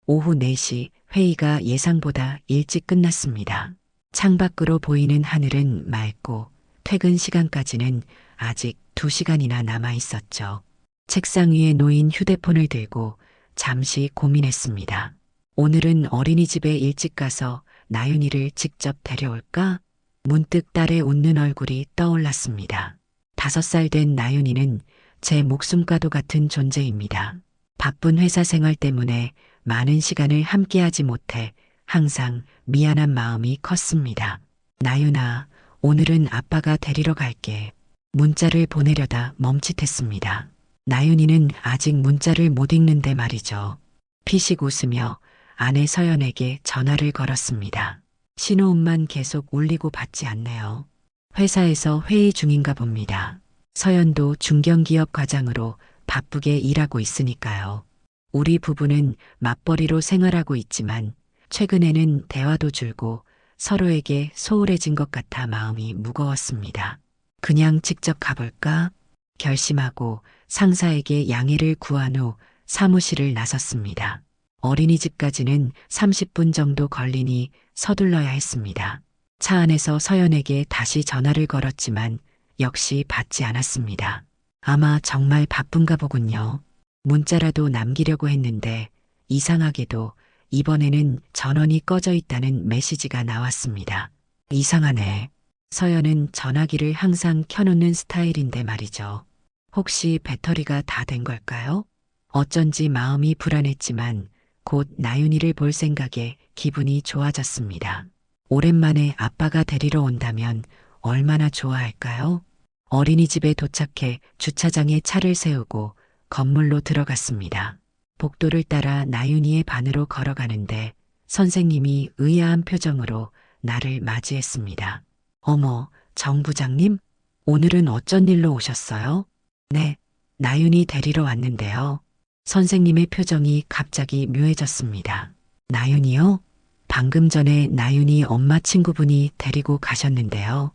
오후 4시 회의가 예상보다 일찍 끝났습니다. 창밖으로 보이는 하늘은 맑고 퇴근 시간까지는 아직 2시간이나 남아 있었죠. 책상 위에 놓인 휴대폰을 들고 잠시 고민했습니다. 오늘은 어린이집에 일찍 가서 나윤이를 직접 데려올까? 문득 딸의 웃는 얼굴이 떠올랐습니다. 5살 된 나윤이는 제 목숨과도 같은 존재입니다. 바쁜 회사 생활 때문에 많은 시간을 함께하지 못해 항상 미안한 마음이 컸습니다. 나윤아, 오늘은 아빠가 데리러 갈게. 문자를 보내려다 멈칫했습니다. 나윤이는 아직 문자를 못 읽는데 말이죠. 피식 웃으며 아내 서연에게 전화를 걸었습니다. 신호음만 계속 울리고 받지 않네요. 회사에서 회의 중인가 봅니다. 서연도 중견기업 과장으로 바쁘게 일하고 있으니까요. 우리 부부는 맞벌이로 생활하고 있지만 최근에는 대화도 줄고 서로에게 소홀해진 것 같아 마음이 무거웠습니다. 그냥 직접 가볼까? 결심하고 상사에게 양해를 구한 후 사무실을 나섰습니다. 어린이집까지는 30분 정도 걸리니 서둘러야 했습니다. 차 안에서 서연에게 다시 전화를 걸었지만 역시 받지 않았습니다. 아마 정말 바쁜가 보군요. 문자라도 남기려고 했는데 이상하게도 이번에는 전원이 꺼져 있다는 메시지가 나왔습니다. 이상하네. 서연은 전화기를 항상 켜놓는 스타일인데 말이죠. 혹시 배터리가 다 된 걸까요? 어쩐지 마음이 불안했지만 곧 나윤이를 볼 생각에 기분이 좋아졌습니다. 오랜만에 아빠가 데리러 온다면 얼마나 좋아할까요? 어린이집에 도착해 주차장에 차를 세우고 건물로 들어갔습니다. 복도를 따라 나윤이의 반으로 걸어가는데 선생님이 의아한 표정으로 나를 맞이했습니다. 어머, 정 부장님? 오늘은 어쩐 일로 오셨어요? 네, 나윤이 데리러 왔는데요. 선생님의 표정이 갑자기 묘해졌습니다. 나윤이요? 방금 전에 나윤이 엄마 친구분이 데리고 가셨는데요.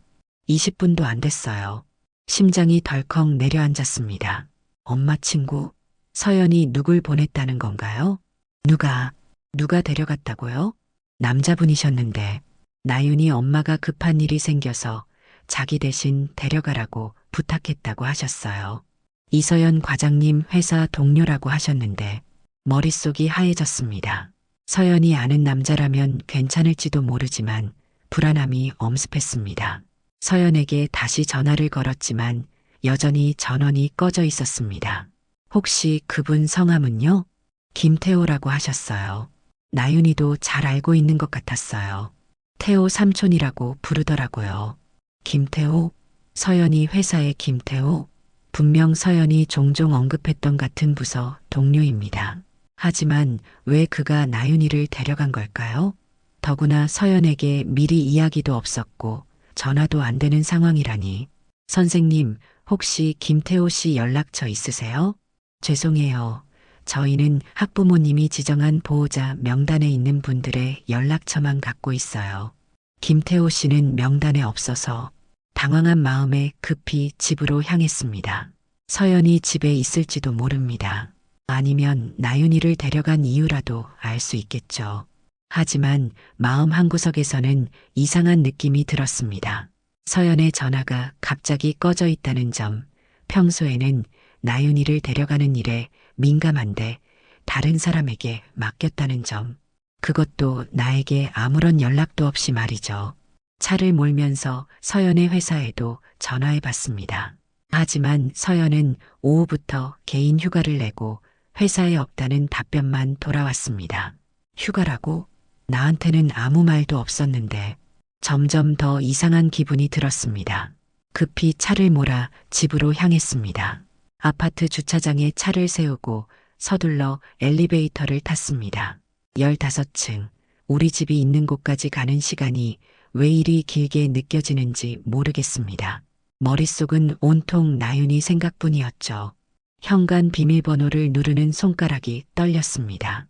20분도 안 됐어요. 심장이 덜컥 내려앉았습니다. 엄마 친구? 서연이 누굴 보냈다는 건가요? 누가 데려갔다고요? 남자분이셨는데 나윤이 엄마가 급한 일이 생겨서 자기 대신 데려가라고 부탁했다고 하셨어요. 이서연 과장님 회사 동료라고 하셨는데 머릿속이 하얘졌습니다. 서연이 아는 남자라면 괜찮을지도 모르지만 불안함이 엄습했습니다. 서연에게 다시 전화를 걸었지만 여전히 전원이 꺼져 있었습니다. 혹시 그분 성함은요? 김태호라고 하셨어요. 나윤이도 잘 알고 있는 것 같았어요. 태호 삼촌이라고 부르더라고요. 김태호? 서연이 회사의 김태호? 분명 서연이 종종 언급했던 같은 부서 동료입니다. 하지만 왜 그가 나윤이를 데려간 걸까요? 더구나 서연에게 미리 이야기도 없었고 전화도 안 되는 상황이라니. 선생님, 혹시 김태호 씨 연락처 있으세요? 죄송해요. 저희는 학부모님이 지정한 보호자 명단에 있는 분들의 연락처만 갖고 있어요. 김태호 씨는 명단에 없어서 당황한 마음에 급히 집으로 향했습니다. 서연이 집에 있을지도 모릅니다. 아니면 나윤이를 데려간 이유라도 알 수 있겠죠. 하지만 마음 한구석에서는 이상한 느낌이 들었습니다. 서연의 전화가 갑자기 꺼져 있다는 점, 평소에는 나윤이를 데려가는 일에 민감한데 다른 사람에게 맡겼다는 점, 그것도 나에게 아무런 연락도 없이 말이죠. 차를 몰면서 서연의 회사에도 전화해 봤습니다. 하지만 서연은 오후부터 개인 휴가를 내고 회사에 없다는 답변만 돌아왔습니다. 휴가라고? 나한테는 아무 말도 없었는데 점점 더 이상한 기분이 들었습니다. 급히 차를 몰아 집으로 향했습니다. 아파트 주차장에 차를 세우고 서둘러 엘리베이터를 탔습니다. 15층, 우리 집이 있는 곳까지 가는 시간이 왜 이리 길게 느껴지는지 모르겠습니다. 머릿속은 온통 나윤이 생각뿐이었죠. 현관 비밀번호를 누르는 손가락이 떨렸습니다.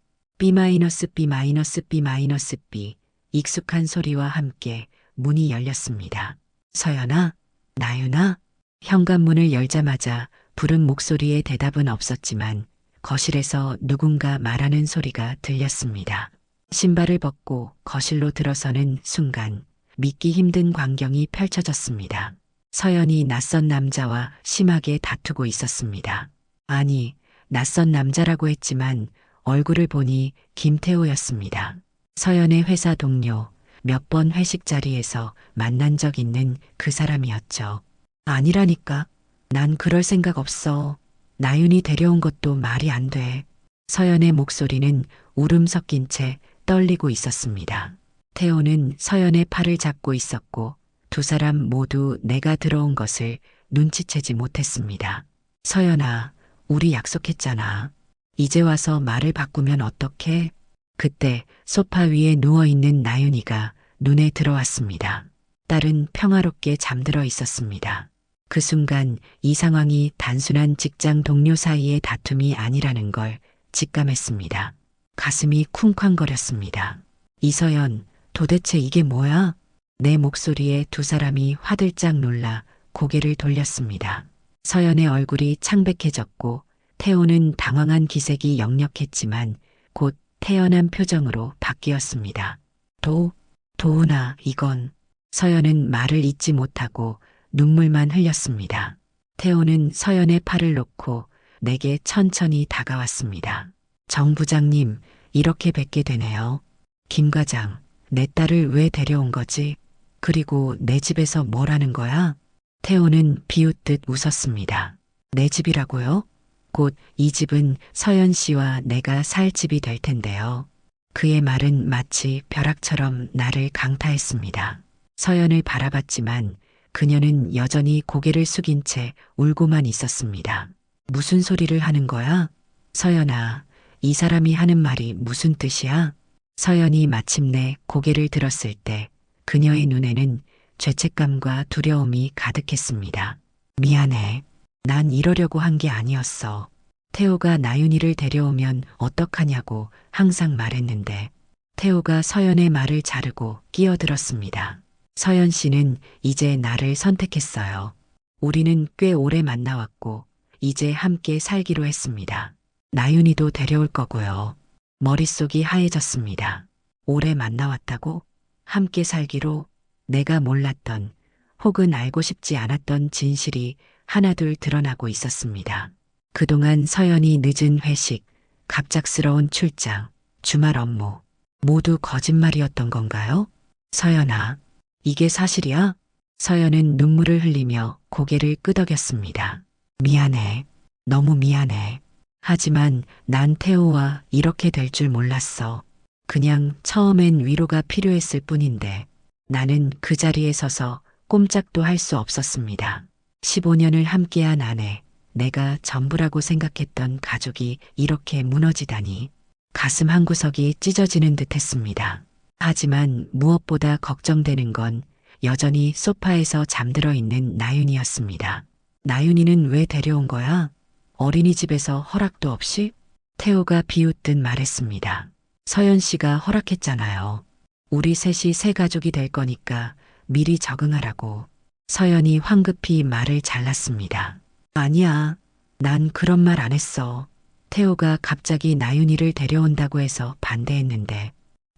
B-B-B-B. 익숙한 소리와 함께 문이 열렸습니다. 서연아? 나윤아? 현관문을 열자마자 부른 목소리에 대답은 없었지만 거실에서 누군가 말하는 소리가 들렸습니다. 신발을 벗고 거실로 들어서는 순간 믿기 힘든 광경이 펼쳐졌습니다. 서연이 낯선 남자와 심하게 다투고 있었습니다. 아니, 낯선 남자라고 했지만 얼굴을 보니 김태호였습니다. 서연의 회사 동료, 몇 번 회식 자리에서 만난 적 있는 그 사람이었죠. 아니라니까. 난 그럴 생각 없어. 나윤이 데려온 것도 말이 안 돼. 서연의 목소리는 울음 섞인 채 떨리고 있었습니다. 태호는 서연의 팔을 잡고 있었고 두 사람 모두 내가 들어온 것을 눈치채지 못했습니다. 서연아, 우리 약속했잖아. 이제 와서 말을 바꾸면 어떡해? 그때 소파 위에 누워있는 나윤이가 눈에 들어왔습니다. 딸은 평화롭게 잠들어 있었습니다. 그 순간 이 상황이 단순한 직장 동료 사이의 다툼이 아니라는 걸 직감했습니다. 가슴이 쿵쾅거렸습니다. 이서연, 도대체 이게 뭐야? 내 목소리에 두 사람이 화들짝 놀라 고개를 돌렸습니다. 서연의 얼굴이 창백해졌고 태호는 당황한 기색이 역력했지만 곧 태연한 표정으로 바뀌었습니다. 도훈아, 이건. 서연은 말을 잇지 못하고 눈물만 흘렸습니다. 태호는 서연의 팔을 놓고 내게 천천히 다가왔습니다. 정 부장님, 이렇게 뵙게 되네요. 김 과장, 내 딸을 왜 데려온 거지? 그리고 내 집에서 뭘 하는 거야? 태호는 비웃듯 웃었습니다. 내 집이라고요? 곧 이 집은 서연 씨와 내가 살 집이 될 텐데요. 그의 말은 마치 벼락처럼 나를 강타했습니다. 서연을 바라봤지만 그녀는 여전히 고개를 숙인 채 울고만 있었습니다. 무슨 소리를 하는 거야? 서연아, 이 사람이 하는 말이 무슨 뜻이야? 서연이 마침내 고개를 들었을 때 그녀의 눈에는 죄책감과 두려움이 가득했습니다. 미안해. 난 이러려고 한 게 아니었어. 태호가 나윤이를 데려오면 어떡하냐고 항상 말했는데 태호가 서연의 말을 자르고 끼어들었습니다. 서연 씨는 이제 나를 선택했어요. 우리는 꽤 오래 만나왔고 이제 함께 살기로 했습니다. 나윤이도 데려올 거고요. 머릿속이 하얘졌습니다. 오래 만나왔다고? 함께 살기로? 내가 몰랐던 혹은 알고 싶지 않았던 진실이 하나둘 드러나고 있었습니다. 그동안 서연이 늦은 회식, 갑작스러운 출장, 주말 업무, 모두 거짓말이었던 건가요? 서연아, 이게 사실이야? 서연은 눈물을 흘리며 고개를 끄덕였습니다. 미안해. 너무 미안해. 하지만 난 태호와 이렇게 될 줄 몰랐어. 그냥 처음엔 위로가 필요했을 뿐인데 나는 그 자리에 서서 꼼짝도 할 수 없었습니다. 15년을 함께한 아내, 내가 전부라고 생각했던 가족이 이렇게 무너지다니 가슴 한구석이 찢어지는 듯 했습니다. 하지만 무엇보다 걱정되는 건 여전히 소파에서 잠들어 있는 나윤이었습니다. 나윤이는 왜 데려온 거야? 어린이집에서 허락도 없이? 태호가 비웃듯 말했습니다. 서연 씨가 허락했잖아요. 우리 셋이 새 가족이 될 거니까 미리 적응하라고. 서연이 황급히 말을 잘랐습니다. 아니야. 난 그런 말 안 했어. 태호가 갑자기 나윤이를 데려온다고 해서 반대했는데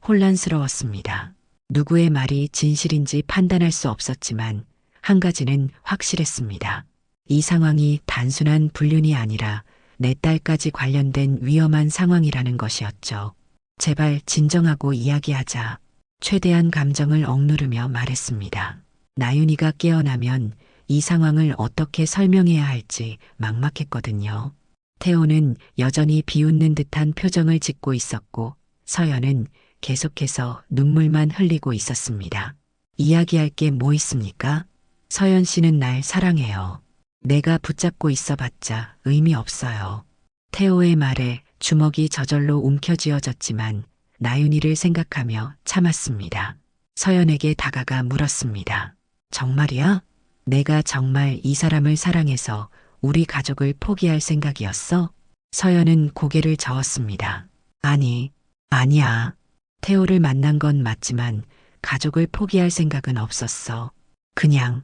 혼란스러웠습니다. 누구의 말이 진실인지 판단할 수 없었지만 한 가지는 확실했습니다. 이 상황이 단순한 불륜이 아니라 내 딸까지 관련된 위험한 상황이라는 것이었죠. 제발 진정하고 이야기하자. 최대한 감정을 억누르며 말했습니다. 나윤이가 깨어나면 이 상황을 어떻게 설명해야 할지 막막했거든요. 태호는 여전히 비웃는 듯한 표정을 짓고 있었고 서연은 계속해서 눈물만 흘리고 있었습니다. 이야기할 게 뭐 있습니까? 서연 씨는 날 사랑해요. 내가 붙잡고 있어봤자 의미 없어요. 태호의 말에 주먹이 저절로 움켜쥐어졌지만 나윤이를 생각하며 참았습니다. 서연에게 다가가 물었습니다. 정말이야? 내가 정말 이 사람을 사랑해서 우리 가족을 포기할 생각이었어? 서연은 고개를 저었습니다. 아니야. 태호를 만난 건 맞지만 가족을 포기할 생각은 없었어. 그냥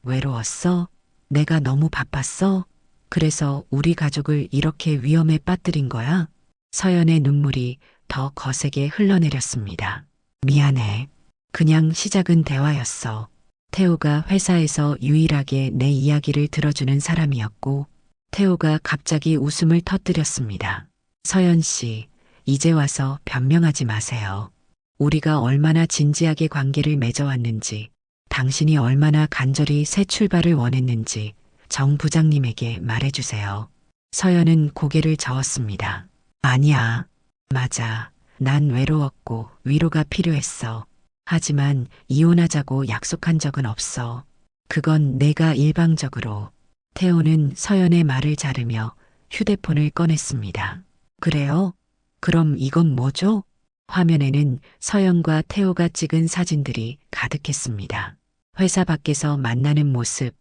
외로웠어? 내가 너무 바빴어? 그래서 우리 가족을 이렇게 위험에 빠뜨린 거야? 서연의 눈물이 더 거세게 흘러내렸습니다. 미안해. 그냥 시작은 대화였어. 태호가 회사에서 유일하게 내 이야기를 들어주는 사람이었고, 태호가 갑자기 웃음을 터뜨렸습니다. 서연 씨, 이제 와서 변명하지 마세요. 우리가 얼마나 진지하게 관계를 맺어왔는지, 당신이 얼마나 간절히 새 출발을 원했는지 정 부장님에게 말해주세요. 서연은 고개를 저었습니다. 아니야. 맞아. 난 외로웠고 위로가 필요했어. 하지만 이혼하자고 약속한 적은 없어. 그건 내가 일방적으로. 태호는 서연의 말을 자르며 휴대폰을 꺼냈습니다. 그래요? 그럼 이건 뭐죠? 화면에는 서연과 태호가 찍은 사진들이 가득했습니다. 회사 밖에서 만나는 모습,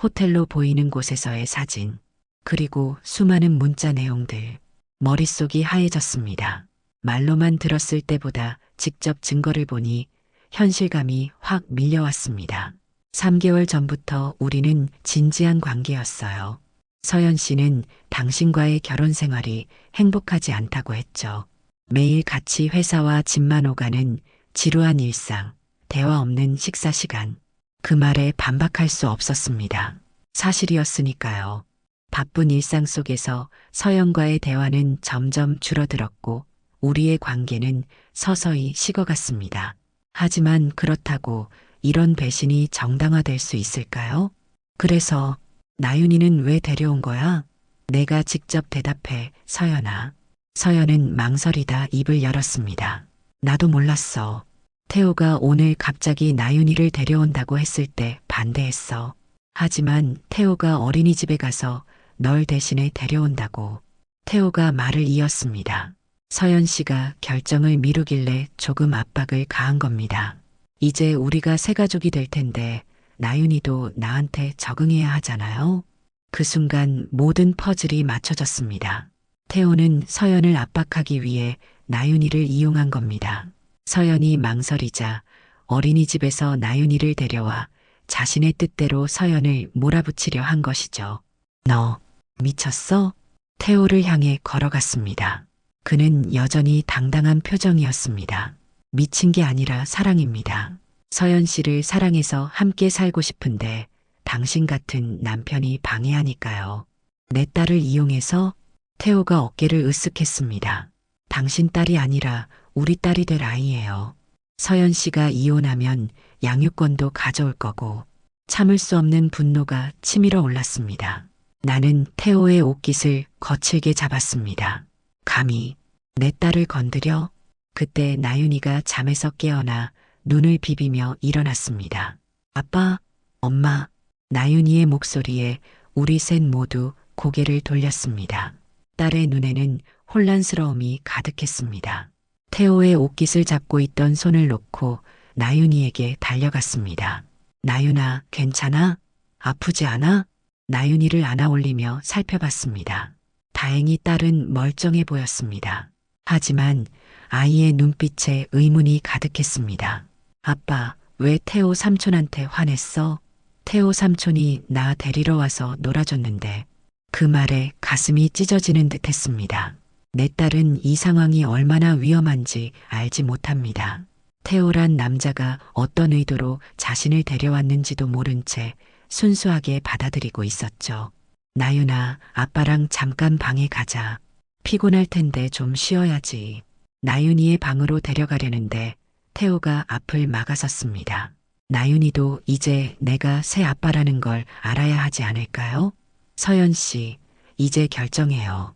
호텔로 보이는 곳에서의 사진, 그리고 수많은 문자 내용들. 머릿속이 하얘졌습니다. 말로만 들었을 때보다 직접 증거를 보니 현실감이 확 밀려왔습니다. 3개월 전부터 우리는 진지한 관계였어요. 서연 씨는 당신과의 결혼 생활이 행복하지 않다고 했죠. 매일 같이 회사와 집만 오가는 지루한 일상, 대화 없는 식사 시간. 그 말에 반박할 수 없었습니다. 사실이었으니까요. 바쁜 일상 속에서 서연과의 대화는 점점 줄어들었고 우리의 관계는 서서히 식어갔습니다. 하지만 그렇다고 이런 배신이 정당화될 수 있을까요? 그래서 나윤이는 왜 데려온 거야? 내가 직접 대답해, 서연아. 서연은 망설이다 입을 열었습니다. 나도 몰랐어. 태호가 오늘 갑자기 나윤이를 데려온다고 했을 때 반대했어. 하지만 태호가 어린이집에 가서 널 대신에 데려온다고. 태호가 말을 이었습니다. 서연 씨가 결정을 미루길래 조금 압박을 가한 겁니다. 이제 우리가 새 가족이 될 텐데 나윤이도 나한테 적응해야 하잖아요. 그 순간 모든 퍼즐이 맞춰졌습니다. 태호는 서연을 압박하기 위해 나윤이를 이용한 겁니다. 서연이 망설이자 어린이집에서 나윤이를 데려와 자신의 뜻대로 서연을 몰아붙이려 한 것이죠. 너 미쳤어? 태호를 향해 걸어갔습니다. 그는 여전히 당당한 표정이었습니다. 미친 게 아니라 사랑입니다. 서연 씨를 사랑해서 함께 살고 싶은데 당신 같은 남편이 방해하니까요. 내 딸을 이용해서. 태호가 어깨를 으쓱했습니다. 당신 딸이 아니라 우리 딸이 될 아이예요. 서연 씨가 이혼하면 양육권도 가져올 거고. 참을 수 없는 분노가 치밀어 올랐습니다. 나는 태호의 옷깃을 거칠게 잡았습니다. 감히 내 딸을 건드려? 그때 나윤이가 잠에서 깨어나 눈을 비비며 일어났습니다. 아빠, 엄마. 나윤이의 목소리에 우리 셋 모두 고개를 돌렸습니다. 딸의 눈에는 혼란스러움이 가득했습니다. 태호의 옷깃을 잡고 있던 손을 놓고 나윤이에게 달려갔습니다. 나윤아, 괜찮아? 아프지 않아? 나윤이를 안아올리며 살펴봤습니다. 다행히 딸은 멀쩡해 보였습니다. 하지만 아이의 눈빛에 의문이 가득했습니다. 아빠, 왜 태호 삼촌한테 화냈어? 태호 삼촌이 나 데리러 와서 놀아줬는데. 그 말에 가슴이 찢어지는 듯 했습니다. 내 딸은 이 상황이 얼마나 위험한지 알지 못합니다. 태호란 남자가 어떤 의도로 자신을 데려왔는지도 모른 채 순수하게 받아들이고 있었죠. 나윤아, 아빠랑 잠깐 방에 가자. 피곤할 텐데 좀 쉬어야지. 나윤이의 방으로 데려가려는데 태호가 앞을 막아섰습니다. 나윤이도 이제 내가 새 아빠라는 걸 알아야 하지 않을까요? 서연 씨, 이제 결정해요.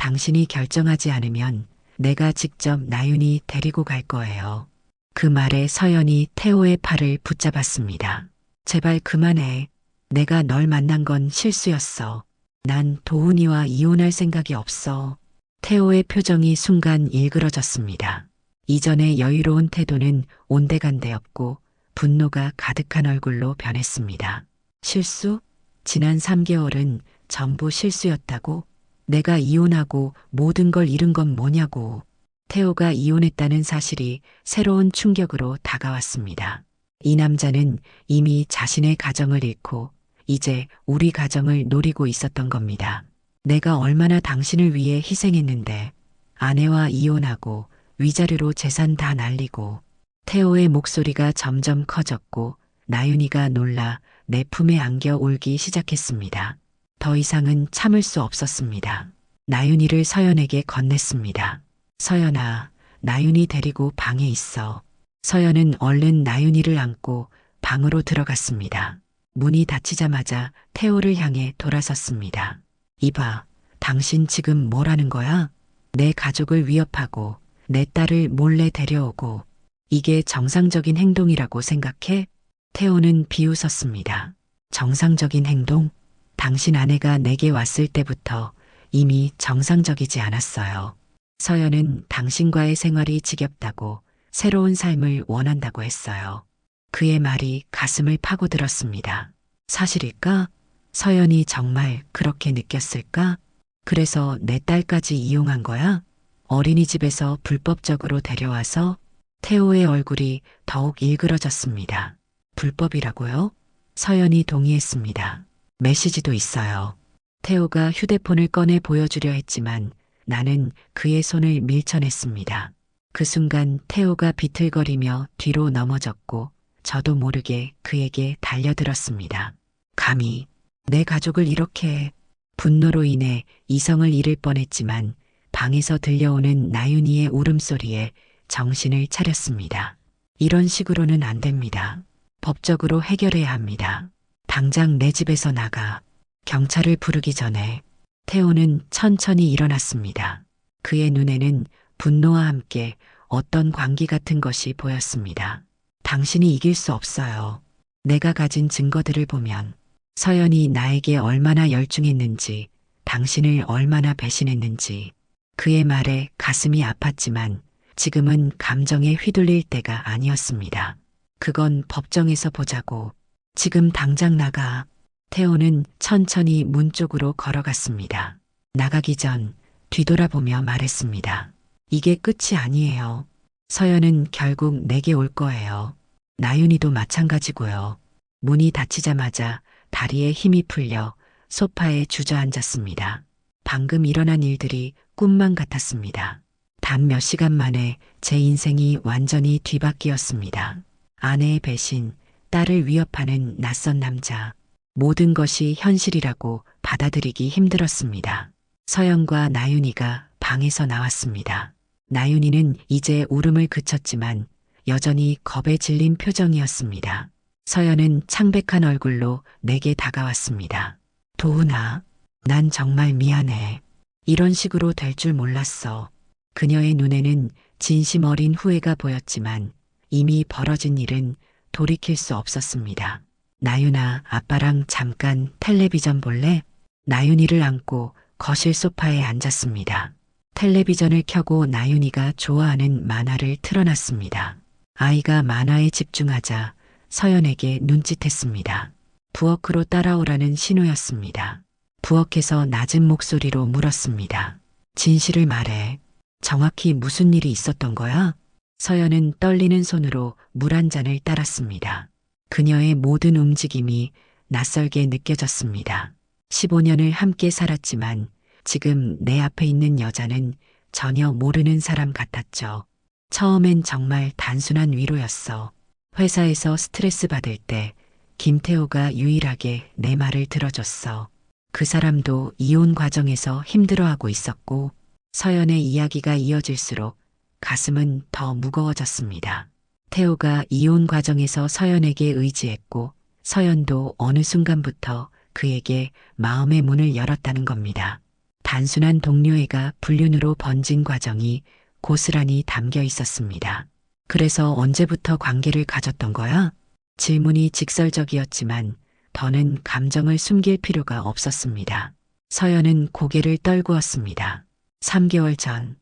당신이 결정하지 않으면 내가 직접 나윤이 데리고 갈 거예요. 그 말에 서연이 태호의 팔을 붙잡았습니다. 제발 그만해. 내가 널 만난 건 실수였어. 난 도훈이와 이혼할 생각이 없어. 태호의 표정이 순간 일그러졌습니다. 이전의 여유로운 태도는 온데간데없고 분노가 가득한 얼굴로 변했습니다. 실수? 지난 3개월은 전부 실수였다고? 내가 이혼하고 모든 걸 잃은 건 뭐냐고. 태호가 이혼했다는 사실이 새로운 충격으로 다가왔습니다. 이 남자는 이미 자신의 가정을 잃고 이제 우리 가정을 노리고 있었던 겁니다. 내가 얼마나 당신을 위해 희생했는데 아내와 이혼하고 위자료로 재산 다 날리고. 태호의 목소리가 점점 커졌고 나윤이가 놀라 내 품에 안겨 울기 시작했습니다. 더 이상은 참을 수 없었습니다. 나윤이를 서연에게 건넸습니다. 서연아, 나윤이 데리고 방에 있어. 서연은 얼른 나윤이를 안고 방으로 들어갔습니다. 문이 닫히자마자 태호를 향해 돌아섰습니다. 이봐, 당신 지금 뭐라는 거야? 내 가족을 위협하고 내 딸을 몰래 데려오고 이게 정상적인 행동이라고 생각해? 태호는 비웃었습니다. 정상적인 행동? 당신 아내가 내게 왔을 때부터 이미 정상적이지 않았어요. 서연은 당신과의 생활이 지겹다고 새로운 삶을 원한다고 했어요. 그의 말이 가슴을 파고들었습니다. 사실일까? 서연이 정말 그렇게 느꼈을까? 그래서 내 딸까지 이용한 거야? 어린이집에서 불법적으로 데려와서. 태호의 얼굴이 더욱 일그러졌습니다. 불법이라고요? 서연이 동의했습니다. 메시지도 있어요. 태호가 휴대폰을 꺼내 보여주려 했지만 나는 그의 손을 밀쳐냈습니다. 그 순간 태호가 비틀거리며 뒤로 넘어졌고 저도 모르게 그에게 달려들었습니다. 감히 내 가족을 이렇게. 분노로 인해 이성을 잃을 뻔했지만 방에서 들려오는 나윤이의 울음소리에 정신을 차렸습니다. 이런 식으로는 안 됩니다. 법적으로 해결해야 합니다. 당장 내 집에서 나가. 경찰을 부르기 전에. 태호는 천천히 일어났습니다. 그의 눈에는 분노와 함께 어떤 광기 같은 것이 보였습니다. 당신이 이길 수 없어요. 내가 가진 증거들을 보면 서연이 나에게 얼마나 열중했는지, 당신을 얼마나 배신했는지. 그의 말에 가슴이 아팠지만 지금은 감정에 휘둘릴 때가 아니었습니다. 그건 법정에서 보자고. 지금 당장 나가. 태호는 천천히 문 쪽으로 걸어갔습니다. 나가기 전 뒤돌아보며 말했습니다. 이게 끝이 아니에요. 서연은 결국 내게 올 거예요. 나윤이도 마찬가지고요. 문이 닫히자마자 다리에 힘이 풀려 소파에 주저앉았습니다. 방금 일어난 일들이 꿈만 같았습니다. 단 몇 시간 만에 제 인생이 완전히 뒤바뀌었습니다. 아내의 배신, 딸을 위협하는 낯선 남자. 모든 것이 현실이라고 받아들이기 힘들었습니다. 서연과 나윤이가 방에서 나왔습니다. 나윤이는 이제 울음을 그쳤지만 여전히 겁에 질린 표정이었습니다. 서연은 창백한 얼굴로 내게 다가왔습니다. 도훈아, 난 정말 미안해. 이런 식으로 될 줄 몰랐어. 그녀의 눈에는 진심 어린 후회가 보였지만 이미 벌어진 일은 돌이킬 수 없었습니다. 나윤아, 아빠랑 잠깐 텔레비전 볼래? 나윤이를 안고 거실 소파에 앉았습니다. 텔레비전을 켜고 나윤이가 좋아하는 만화를 틀어놨습니다. 아이가 만화에 집중하자 서연에게 눈짓했습니다. 부엌으로 따라오라는 신호였습니다. 부엌에서 낮은 목소리로 물었습니다. 진실을 말해. 정확히 무슨 일이 있었던 거야? 서연은 떨리는 손으로 물 한 잔을 따랐습니다. 그녀의 모든 움직임이 낯설게 느껴졌습니다. 15년을 함께 살았지만 지금 내 앞에 있는 여자는 전혀 모르는 사람 같았죠. 처음엔 정말 단순한 위로였어. 회사에서 스트레스 받을 때 김태호가 유일하게 내 말을 들어줬어. 그 사람도 이혼 과정에서 힘들어하고 있었고. 서연의 이야기가 이어질수록 가슴은 더 무거워졌습니다. 태호가 이혼 과정에서 서연에게 의지했고 서연도 어느 순간부터 그에게 마음의 문을 열었다는 겁니다. 단순한 동료애가 불륜으로 번진 과정이 고스란히 담겨 있었습니다. 그래서 언제부터 관계를 가졌던 거야? 질문이 직설적이었지만 더는 감정을 숨길 필요가 없었습니다. 서연은 고개를 떨구었습니다. 3개월 전,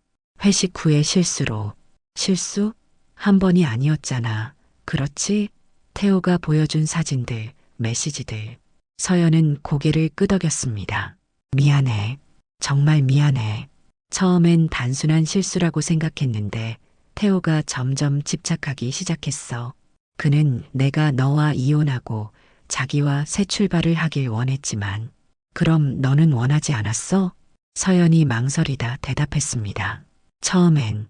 회식 후의 실수로. 실수? 한 번이 아니었잖아. 그렇지? 태호가 보여준 사진들, 메시지들. 서연은 고개를 끄덕였습니다. 미안해. 정말 미안해. 처음엔 단순한 실수라고 생각했는데 태호가 점점 집착하기 시작했어. 그는 내가 너와 이혼하고 자기와 새 출발을 하길 원했지만 그럼 너는 원하지 않았어? 서연이 망설이다 대답했습니다. 처음엔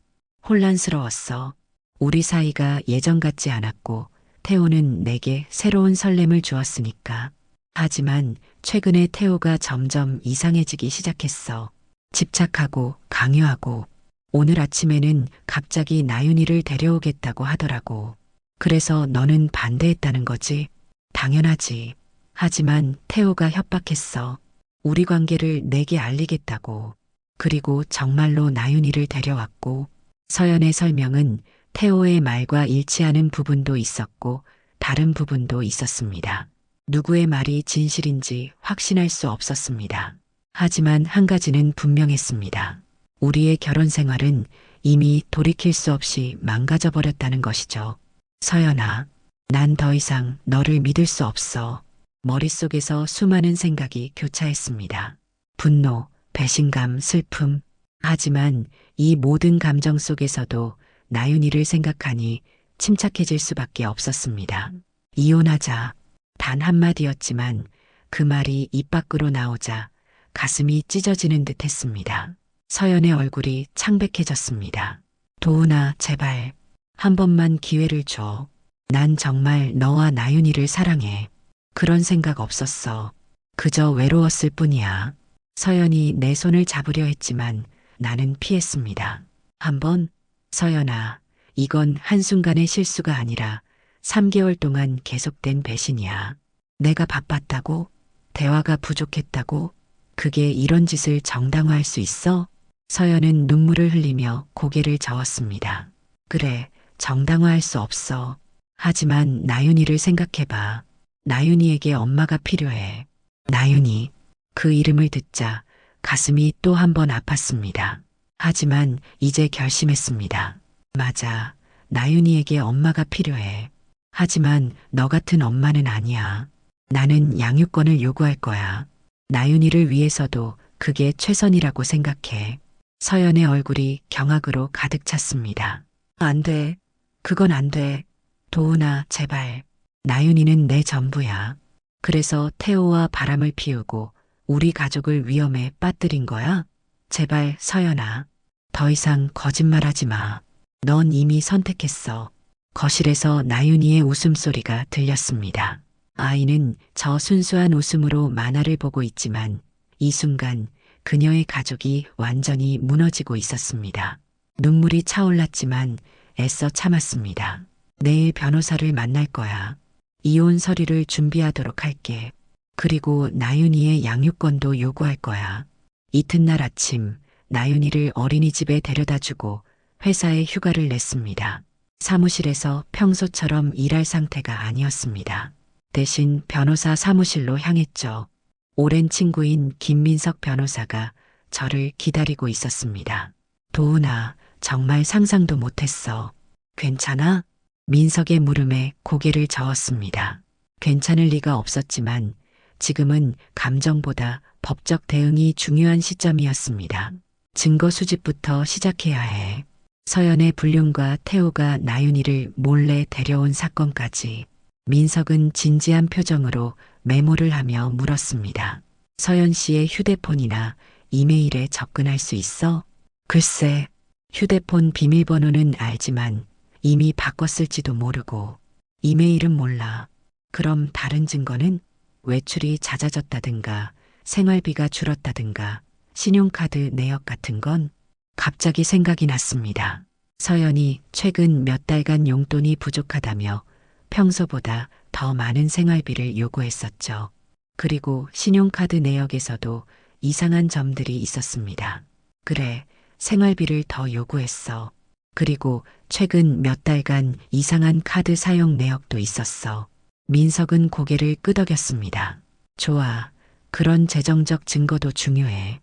혼란스러웠어. 우리 사이가 예전 같지 않았고 태호는 내게 새로운 설렘을 주었으니까. 하지만 최근에 태호가 점점 이상해지기 시작했어. 집착하고 강요하고 오늘 아침에는 갑자기 나윤이를 데려오겠다고 하더라고. 그래서 너는 반대했다는 거지? 당연하지. 하지만 태호가 협박했어. 우리 관계를 내게 알리겠다고. 그리고 정말로 나윤이를 데려왔고 서연의 설명은 태호의 말과 일치하는 부분도 있었고 다른 부분도 있었습니다. 누구의 말이 진실인지 확신할 수 없었습니다. 하지만 한 가지는 분명했습니다. 우리의 결혼 생활은 이미 돌이킬 수 없이 망가져 버렸다는 것이죠. 서연아, 난 더 이상 너를 믿을 수 없어. 머릿속에서 수많은 생각이 교차했습니다. 분노, 배신감, 슬픔. 하지만 이 모든 감정 속에서도 나윤이를 생각하니 침착해질 수밖에 없었습니다. 이혼하자. 단 한마디였지만 그 말이 입 밖으로 나오자 가슴이 찢어지는 듯 했습니다. 서연의 얼굴이 창백해졌습니다. 도훈아, 제발 한 번만 기회를 줘. 난 정말 너와 나윤이를 사랑해. 그런 생각 없었어. 그저 외로웠을 뿐이야. 서연이 내 손을 잡으려 했지만 나는 피했습니다. 한 번, 서연아, 이건 한순간의 실수가 아니라 3개월 동안 계속된 배신이야. 내가 바빴다고? 대화가 부족했다고? 그게 이런 짓을 정당화할 수 있어? 서연은 눈물을 흘리며 고개를 저었습니다. 그래, 정당화할 수 없어. 하지만 나윤이를 생각해봐. 나윤이에게 엄마가 필요해. 나윤이. 그 이름을 듣자 가슴이 또 한 번 아팠습니다. 하지만 이제 결심했습니다. 맞아. 나윤이에게 엄마가 필요해. 하지만 너 같은 엄마는 아니야. 나는 양육권을 요구할 거야. 나윤이를 위해서도 그게 최선이라고 생각해. 서연의 얼굴이 경악으로 가득 찼습니다. 안 돼. 그건 안 돼. 도훈아, 제발. 나윤이는 내 전부야. 그래서 태호와 바람을 피우고 우리 가족을 위험에 빠뜨린 거야? 제발, 서연아. 더 이상 거짓말하지 마. 넌 이미 선택했어. 거실에서 나윤이의 웃음소리가 들렸습니다. 아이는 저 순수한 웃음으로 만화를 보고 있지만 이 순간 그녀의 가족이 완전히 무너지고 있었습니다. 눈물이 차올랐지만 애써 참았습니다. 내일 변호사를 만날 거야. 이혼 서류를 준비하도록 할게. 그리고 나윤이의 양육권도 요구할 거야. 이튿날 아침 나윤이를 어린이집에 데려다주고 회사에 휴가를 냈습니다. 사무실에서 평소처럼 일할 상태가 아니었습니다. 대신 변호사 사무실로 향했죠. 오랜 친구인 김민석 변호사가 저를 기다리고 있었습니다. 도훈아, 정말 상상도 못했어. 괜찮아? 민석의 물음에 고개를 저었습니다. 괜찮을 리가 없었지만 지금은 감정보다 법적 대응이 중요한 시점이었습니다. 증거 수집부터 시작해야 해. 서연의 불륜과 태호가 나윤이를 몰래 데려온 사건까지. 민석은 진지한 표정으로 메모를 하며 물었습니다. 서연 씨의 휴대폰이나 이메일에 접근할 수 있어? 글쎄, 휴대폰 비밀번호는 알지만 이미 바꿨을지도 모르고 이메일은 몰라. 그럼 다른 증거는? 외출이 잦아졌다든가 생활비가 줄었다든가 신용카드 내역 같은 건? 갑자기 생각이 났습니다. 서연이 최근 몇 달간 용돈이 부족하다며 평소보다 더 많은 생활비를 요구했었죠. 그리고 신용카드 내역에서도 이상한 점들이 있었습니다. 그래, 생활비를 더 요구했어. 그리고 최근 몇 달간 이상한 카드 사용 내역도 있었어. 민석은 고개를 끄덕였습니다. 좋아. 그런 재정적 증거도 중요해.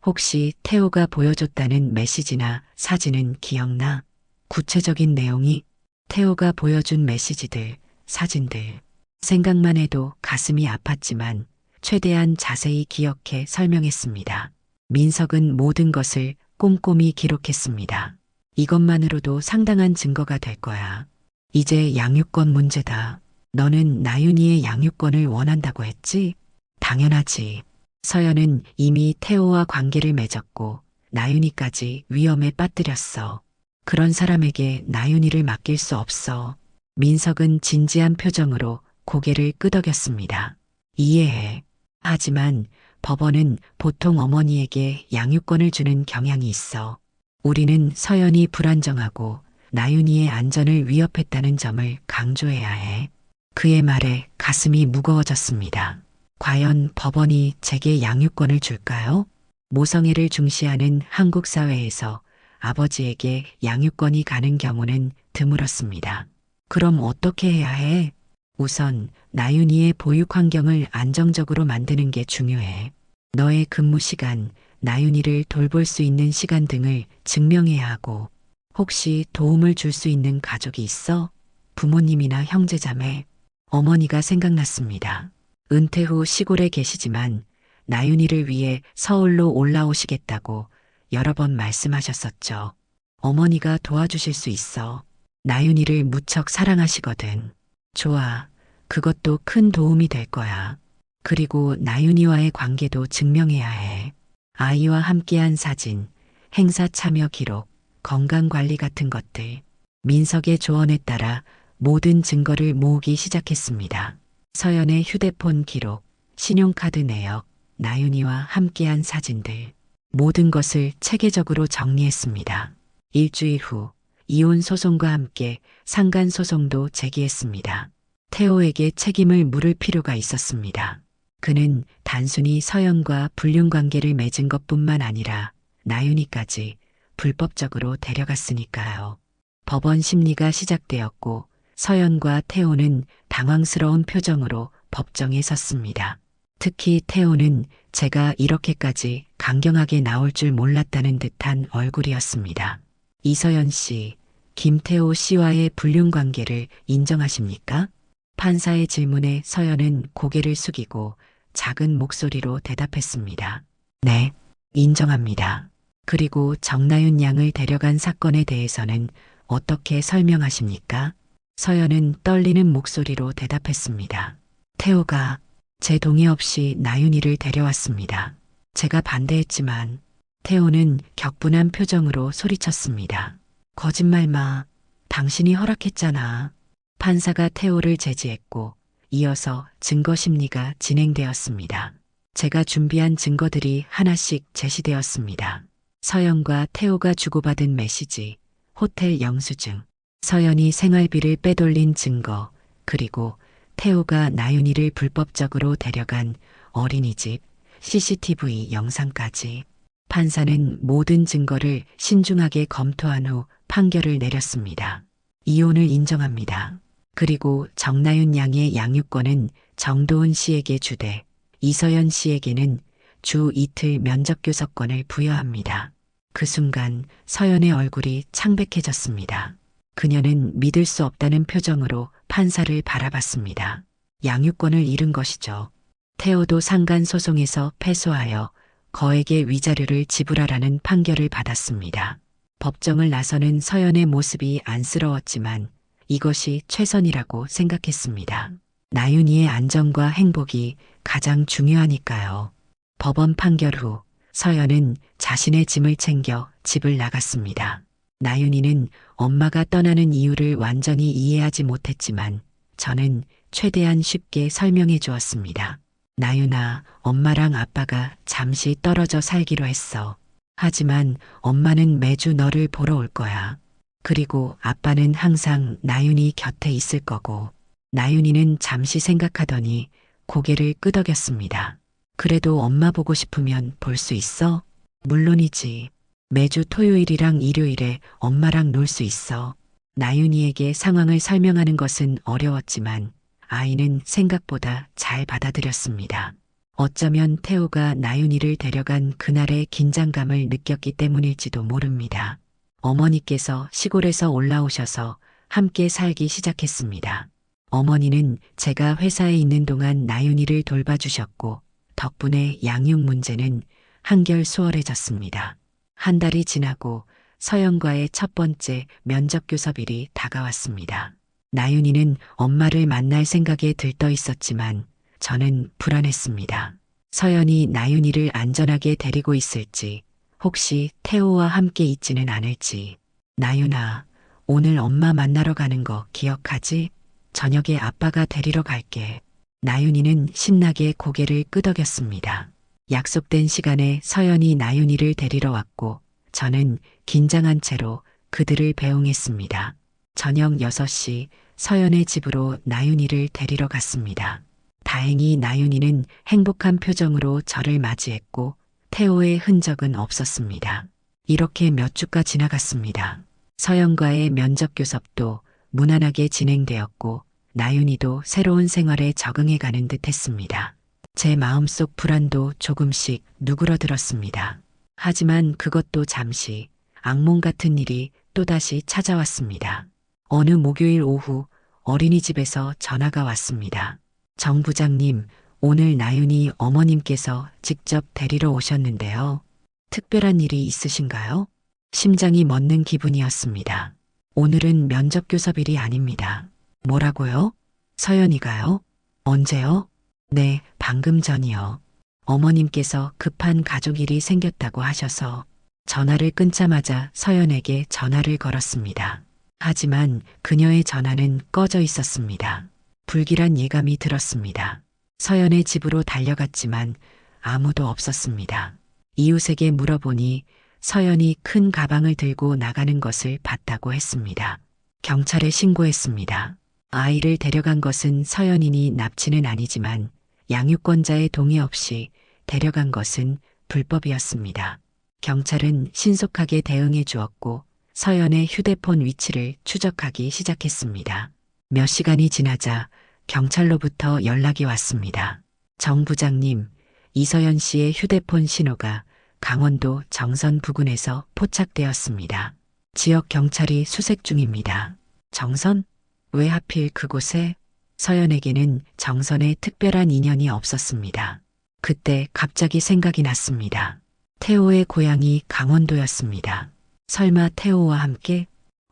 혹시 태호가 보여줬다는 메시지나 사진은 기억나? 구체적인 내용이? 태호가 보여준 메시지들, 사진들. 생각만 해도 가슴이 아팠지만 최대한 자세히 기억해 설명했습니다. 민석은 모든 것을 꼼꼼히 기록했습니다. 이것만으로도 상당한 증거가 될 거야. 이제 양육권 문제다. 너는 나윤이의 양육권을 원한다고 했지? 당연하지. 서연은 이미 태호와 관계를 맺었고 나윤이까지 위험에 빠뜨렸어. 그런 사람에게 나윤이를 맡길 수 없어. 민석은 진지한 표정으로 고개를 끄덕였습니다. 이해해. 하지만 법원은 보통 어머니에게 양육권을 주는 경향이 있어. 우리는 서연이 불안정하고 나윤이의 안전을 위협했다는 점을 강조해야 해. 그의 말에 가슴이 무거워졌습니다. 과연 법원이 제게 양육권을 줄까요? 모성애를 중시하는 한국 사회에서 아버지에게 양육권이 가는 경우는 드물었습니다. 그럼 어떻게 해야 해? 우선 나윤이의 보육 환경을 안정적으로 만드는 게 중요해. 너의 근무 시간, 나윤이를 돌볼 수 있는 시간 등을 증명해야 하고, 혹시 도움을 줄 수 있는 가족이 있어? 부모님이나 형제자매, 어머니가 생각났습니다. 은퇴 후 시골에 계시지만 나윤이를 위해 서울로 올라오시겠다고 여러 번 말씀하셨었죠. 어머니가 도와주실 수 있어. 나윤이를 무척 사랑하시거든. 좋아. 그것도 큰 도움이 될 거야. 그리고 나윤이와의 관계도 증명해야 해. 아이와 함께한 사진, 행사 참여 기록, 건강관리 같은 것들. 민석의 조언에 따라 모든 증거를 모으기 시작했습니다. 서연의 휴대폰 기록, 신용카드 내역, 나윤이와 함께한 사진들. 모든 것을 체계적으로 정리했습니다. 일주일 후 이혼 소송과 함께 상간 소송도 제기했습니다. 태호에게 책임을 물을 필요가 있었습니다. 그는 단순히 서연과 불륜 관계를 맺은 것뿐만 아니라 나윤이까지 불법적으로 데려갔으니까요. 법원 심리가 시작되었고 서연과 태호는 당황스러운 표정으로 법정에 섰습니다. 특히 태호는 제가 이렇게까지 강경하게 나올 줄 몰랐다는 듯한 얼굴이었습니다. 이서연 씨, 김태호 씨와의 불륜 관계를 인정하십니까? 판사의 질문에 서연은 고개를 숙이고 작은 목소리로 대답했습니다. 네, 인정합니다. 그리고 정나윤 양을 데려간 사건에 대해서는 어떻게 설명하십니까? 서연은 떨리는 목소리로 대답했습니다. 태호가 제 동의 없이 나윤이를 데려왔습니다. 제가 반대했지만 태호는 격분한 표정으로 소리쳤습니다. 거짓말 마. 당신이 허락했잖아. 판사가 태호를 제지했고 이어서 증거 심리가 진행되었습니다. 제가 준비한 증거들이 하나씩 제시되었습니다. 서연과 태호가 주고받은 메시지, 호텔 영수증, 서연이 생활비를 빼돌린 증거, 그리고 태호가 나윤이를 불법적으로 데려간 어린이집, CCTV 영상까지. 판사는 모든 증거를 신중하게 검토한 후 판결을 내렸습니다. 이혼을 인정합니다. 그리고 정나윤 양의 양육권은 정도은 씨에게 주되 이서연 씨에게는 주 이틀 면접교섭권을 부여합니다. 그 순간 서연의 얼굴이 창백해졌습니다. 그녀는 믿을 수 없다는 표정으로 판사를 바라봤습니다. 양육권을 잃은 것이죠. 태호도 상간 소송에서 패소하여 거액의 위자료를 지불하라는 판결을 받았습니다. 법정을 나서는 서연의 모습이 안쓰러웠지만 이것이 최선이라고 생각했습니다. 나윤이의 안전과 행복이 가장 중요하니까요. 법원 판결 후 서연은 자신의 짐을 챙겨 집을 나갔습니다. 나윤이는 엄마가 떠나는 이유를 완전히 이해하지 못했지만 저는 최대한 쉽게 설명해 주었습니다. 나윤아, 엄마랑 아빠가 잠시 떨어져 살기로 했어. 하지만 엄마는 매주 너를 보러 올 거야. 그리고 아빠는 항상 나윤이 곁에 있을 거고. 나윤이는 잠시 생각하더니 고개를 끄덕였습니다. 그래도 엄마 보고 싶으면 볼 수 있어? 물론이지. 매주 토요일이랑 일요일에 엄마랑 놀 수 있어. 나윤이에게 상황을 설명하는 것은 어려웠지만 아이는 생각보다 잘 받아들였습니다. 어쩌면 태호가 나윤이를 데려간 그날의 긴장감을 느꼈기 때문일지도 모릅니다. 어머니께서 시골에서 올라오셔서 함께 살기 시작했습니다. 어머니는 제가 회사에 있는 동안 나윤이를 돌봐주셨고 덕분에 양육 문제는 한결 수월해졌습니다. 한 달이 지나고 서연과의 첫 번째 면접교섭일이 다가왔습니다. 나윤이는 엄마를 만날 생각에 들떠 있었지만 저는 불안했습니다. 서연이 나윤이를 안전하게 데리고 있을지, 혹시 태호와 함께 있지는 않을지. 나윤아, 오늘 엄마 만나러 가는 거 기억하지? 저녁에 아빠가 데리러 갈게. 나윤이는 신나게 고개를 끄덕였습니다. 약속된 시간에 서연이 나윤이를 데리러 왔고 저는 긴장한 채로 그들을 배웅했습니다. 저녁 6시 서연의 집으로 나윤이를 데리러 갔습니다. 다행히 나윤이는 행복한 표정으로 저를 맞이했고 태호의 흔적은 없었습니다. 이렇게 몇 주가 지나갔습니다. 서연과의 면접 교섭도 무난하게 진행되었고 나윤이도 새로운 생활에 적응해가는 듯 했습니다. 제 마음속 불안도 조금씩 누그러들었습니다. 하지만 그것도 잠시 악몽 같은 일이 또다시 찾아왔습니다. 어느 목요일 오후 어린이집에서 전화가 왔습니다. 정 부장님, 오늘 나윤이 어머님께서 직접 데리러 오셨는데요. 특별한 일이 있으신가요? 심장이 멎는 기분이었습니다. 오늘은 면접 교섭일이 아닙니다. 뭐라고요? 서연이가요? 언제요? 네, 방금 전이요. 어머님께서 급한 가족 일이 생겼다고 하셔서 전화를 끊자마자 서연에게 전화를 걸었습니다. 하지만 그녀의 전화는 꺼져 있었습니다. 불길한 예감이 들었습니다. 서연의 집으로 달려갔지만 아무도 없었습니다. 이웃에게 물어보니 서연이 큰 가방을 들고 나가는 것을 봤다고 했습니다. 경찰에 신고했습니다. 아이를 데려간 것은 서연이니 납치는 아니지만 양육권자의 동의 없이 데려간 것은 불법이었습니다. 경찰은 신속하게 대응해 주었고 서연의 휴대폰 위치를 추적하기 시작했습니다. 몇 시간이 지나자 경찰로부터 연락이 왔습니다. 정 부장님, 이서연 씨의 휴대폰 신호가 강원도 정선 부근에서 포착되었습니다. 지역 경찰이 수색 중입니다. 정선? 왜 하필 그곳에? 서연에게는 정선에 특별한 인연이 없었습니다. 그때 갑자기 생각이 났습니다. 태호의 고향이 강원도였습니다. 설마 태호와 함께?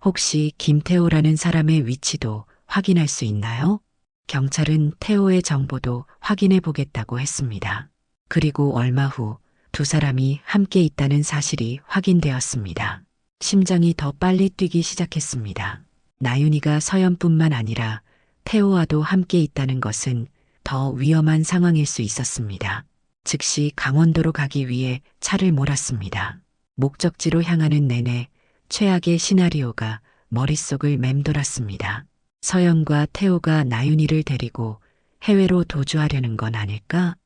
혹시 김태호라는 사람의 위치도 확인할 수 있나요? 경찰은 태호의 정보도 확인해 보겠다고 했습니다. 그리고 얼마 후 두 사람이 함께 있다는 사실이 확인되었습니다. 심장이 더 빨리 뛰기 시작했습니다. 나윤이가 서연뿐만 아니라 태호와도 함께 있다는 것은 더 위험한 상황일 수 있었습니다. 즉시 강원도로 가기 위해 차를 몰았습니다. 목적지로 향하는 내내 최악의 시나리오가 머릿속을 맴돌았습니다. 서연과 태호가 나윤이를 데리고 해외로 도주하려는 건 아닐까?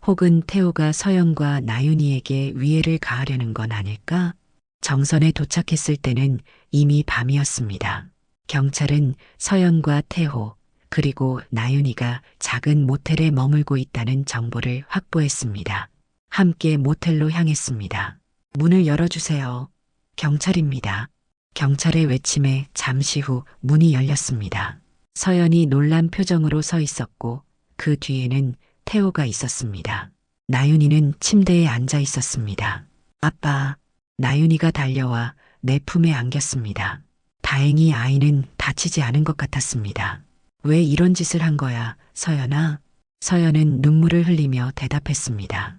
혹은 태호가 서연과 나윤이에게 위해를 가하려는 건 아닐까? 정선에 도착했을 때는 이미 밤이었습니다. 경찰은 서연과 태호, 그리고 나윤이가 작은 모텔에 머물고 있다는 정보를 확보했습니다. 함께 모텔로 향했습니다. 문을 열어주세요. 경찰입니다. 경찰의 외침에 잠시 후 문이 열렸습니다. 서연이 놀란 표정으로 서 있었고 그 뒤에는 태호가 있었습니다. 나윤이는 침대에 앉아 있었습니다. 아빠, 나윤이가 달려와 내 품에 안겼습니다. 다행히 아이는 다치지 않은 것 같았습니다. 왜 이런 짓을 한 거야, 서연아? 서연은 눈물을 흘리며 대답했습니다.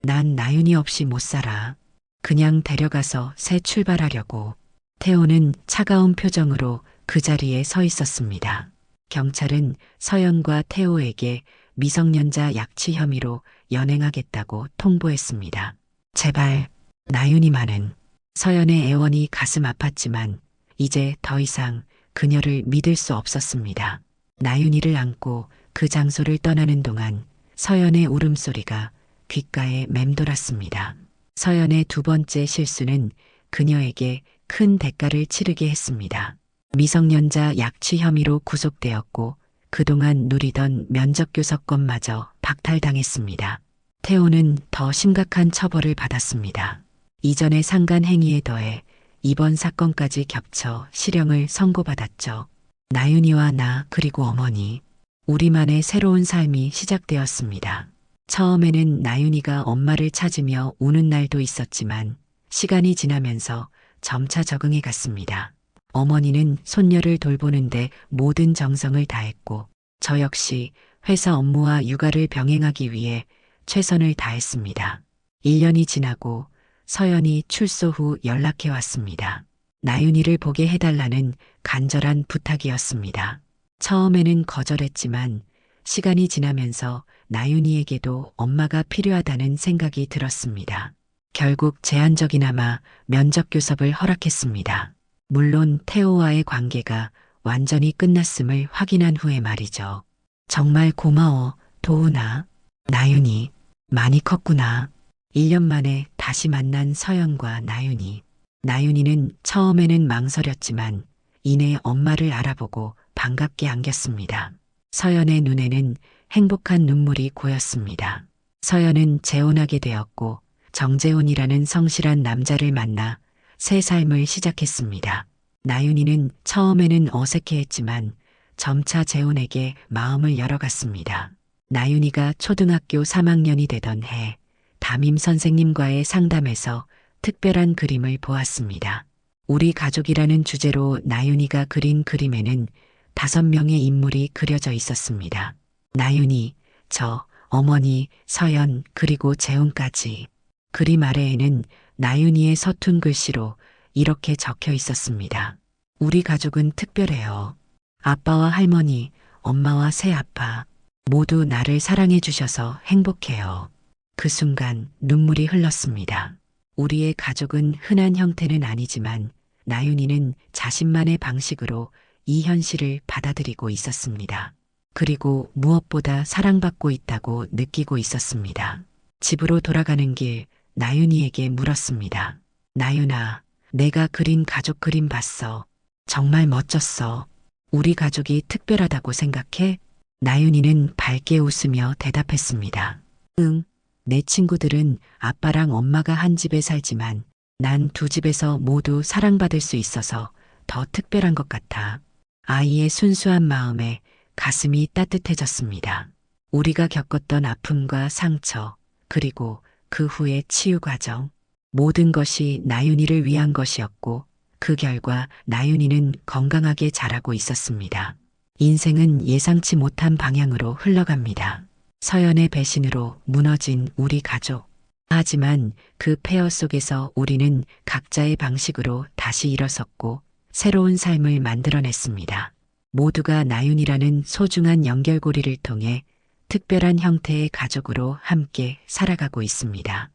난 나윤이 없이 못 살아. 그냥 데려가서 새 출발하려고. 태호는 차가운 표정으로 그 자리에 서 있었습니다. 경찰은 서연과 태호에게 미성년자 약취 혐의로 연행하겠다고 통보했습니다. 제발, 나윤이만은. 서연의 애원이 가슴 아팠지만 이제 더 이상 그녀를 믿을 수 없었습니다. 나윤이를 안고 그 장소를 떠나는 동안 서연의 울음소리가 귓가에 맴돌았습니다. 서연의 두 번째 실수는 그녀에게 큰 대가를 치르게 했습니다. 미성년자 약취 혐의로 구속되었고 그동안 누리던 면접교섭권마저 박탈당했습니다. 태호는 더 심각한 처벌을 받았습니다. 이전의 상간 행위에 더해 이번 사건까지 겹쳐 실형을 선고받았죠. 나윤이와 나 그리고 어머니, 우리만의 새로운 삶이 시작되었습니다. 처음에는 나윤이가 엄마를 찾으며 우는 날도 있었지만 시간이 지나면서 점차 적응해 갔습니다. 어머니는 손녀를 돌보는데 모든 정성을 다했고 저 역시 회사 업무와 육아를 병행하기 위해 최선을 다했습니다. 1년이 지나고 서연이 출소 후 연락해 왔습니다. 나윤이를 보게 해달라는 간절한 부탁이었습니다. 처음에는 거절했지만 시간이 지나면서 나윤이에게도 엄마가 필요하다는 생각이 들었습니다. 결국 제한적이나마 면접 교섭을 허락했습니다. 물론 태호와의 관계가 완전히 끝났음을 확인한 후에 말이죠. 정말 고마워, 도훈아. 나윤이, 많이 컸구나. 1년 만에 다시 만난 서연과 나윤이. 나윤이는 처음에는 망설였지만 이내 엄마를 알아보고 반갑게 안겼습니다. 서연의 눈에는 행복한 눈물이 고였습니다. 서연은 재혼하게 되었고 정재훈이라는 성실한 남자를 만나 새 삶을 시작했습니다. 나윤이는 처음에는 어색해했지만 점차 재훈에게 마음을 열어갔습니다. 나윤이가 초등학교 3학년이 되던 해 담임 선생님과의 상담에서 특별한 그림을 보았습니다. 우리 가족이라는 주제로 나윤이가 그린 그림에는 5명의 인물이 그려져 있었습니다. 나윤이, 저, 어머니, 서연, 그리고 재훈까지. 그림 아래에는 나윤이의 서툰 글씨로 이렇게 적혀 있었습니다. 우리 가족은 특별해요. 아빠와 할머니, 엄마와 새아빠 모두 나를 사랑해 주셔서 행복해요. 그 순간 눈물이 흘렀습니다. 우리의 가족은 흔한 형태는 아니지만 나윤이는 자신만의 방식으로 이 현실을 받아들이고 있었습니다. 그리고 무엇보다 사랑받고 있다고 느끼고 있었습니다. 집으로 돌아가는 길 나윤이에게 물었습니다. 나윤아, 내가 그린 가족 그림 봤어. 정말 멋졌어. 우리 가족이 특별하다고 생각해? 나윤이는 밝게 웃으며 대답했습니다. 응, 내 친구들은 아빠랑 엄마가 한 집에 살지만 난 두 집에서 모두 사랑받을 수 있어서 더 특별한 것 같아. 아이의 순수한 마음에 가슴이 따뜻해졌습니다. 우리가 겪었던 아픔과 상처, 그리고 그 후의 치유 과정, 모든 것이 나윤이를 위한 것이었고 그 결과 나윤이는 건강하게 자라고 있었습니다. 인생은 예상치 못한 방향으로 흘러갑니다. 서연의 배신으로 무너진 우리 가족. 하지만 그 폐허 속에서 우리는 각자의 방식으로 다시 일어섰고 새로운 삶을 만들어냈습니다. 모두가 나윤이라는 소중한 연결고리를 통해 특별한 형태의 가족으로 함께 살아가고 있습니다.